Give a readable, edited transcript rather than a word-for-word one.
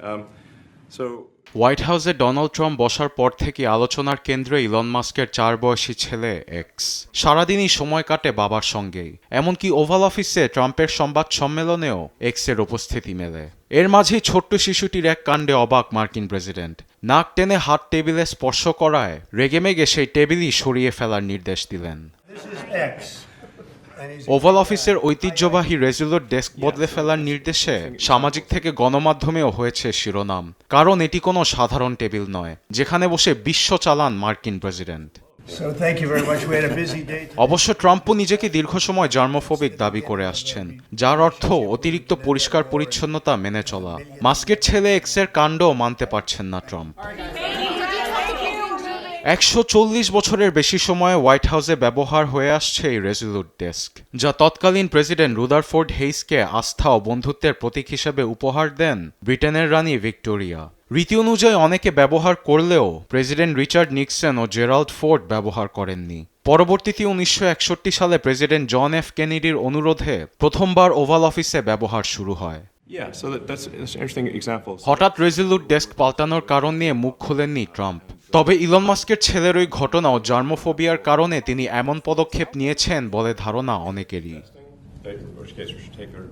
Um, so white হাউসে Donald Trump বসার পর থেকে আলোচনার কেন্দ্রে ইলন মাস্কের 4 বয়সী ছেলে এক্স। সারাদিনই সময় কাটে বাবার সঙ্গেই, এমনকি ওভাল অফিসে ট্রাম্পের সংবাদ সম্মেলনেও এক্সের উপস্থিতি মেলে। এর মাঝেই ছোট্ট শিশুটির এক কাণ্ডে অবাক মার্কিন প্রেসিডেন্ট। নাক টেনে হাত টেবিলে স্পর্শ করায় রেগেমেগে সেই টেবিলই সরিয়ে ফেলার নির্দেশ দিলেন। This is X. And he's oval অফিসের ঐতিহ্যবাহী রেজুলোর ডেস্ক বদলে ফেলার নির্দেশে সামাজিক থেকে গণমাধ্যমেও হয়েছে শিরোনাম, কারণ এটি কোনো সাধারণ টেবিল নয় যেখানে বসে বিশ্ব চালান মার্কিন president. So thank you very much. We had a busy day today. অবশ্য ট্রাম্পও নিজেকে দীর্ঘ সময় জার্মোফোবিক দাবি করে আসছেন, যার অর্থ অতিরিক্ত পরিষ্কার পরিচ্ছন্নতা মেনে চলা। মাস্কের ছেলে এক্সের কাণ্ডও মানতে পারছেন না ট্রাম্প। 140 বছরের বেশি সময়ে হোয়াইট হাউসে ব্যবহার হয়ে আসছে এই রেজোলিউট ডেস্ক, যা তৎকালীন প্রেসিডেন্ট রুদারফোর্ড হেইসকে আস্থা ও বন্ধুত্বের প্রতীক হিসেবে উপহার দেন ব্রিটেনের রানী ভিক্টোরিয়া। রীতি অনুযায়ী অনেকে ব্যবহার করলেও প্রেসিডেন্ট রিচার্ড নিক্সন ও জেরাল্ড ফোর্ড ব্যবহার করেননি। পরবর্তীতে 1961 সালে প্রেসিডেন্ট জন এফ কেনেডির অনুরোধে প্রথমবার ওভাল অফিসে ব্যবহার শুরু হয়। yeah, so that's an interesting example. হঠাৎ রেজোলিউট ডেস্ক পাল্টানোর কারণ নিয়ে মুখ খোলেননি ট্রাম্প। তবে ইলন মাস্কের ছেলের ওই ঘটনাও জার্মোফোবিয়ার কারণে তিনি এমন পদক্ষেপ নিয়েছেন বলে ধারণা অনেকেরই। In which case we should take our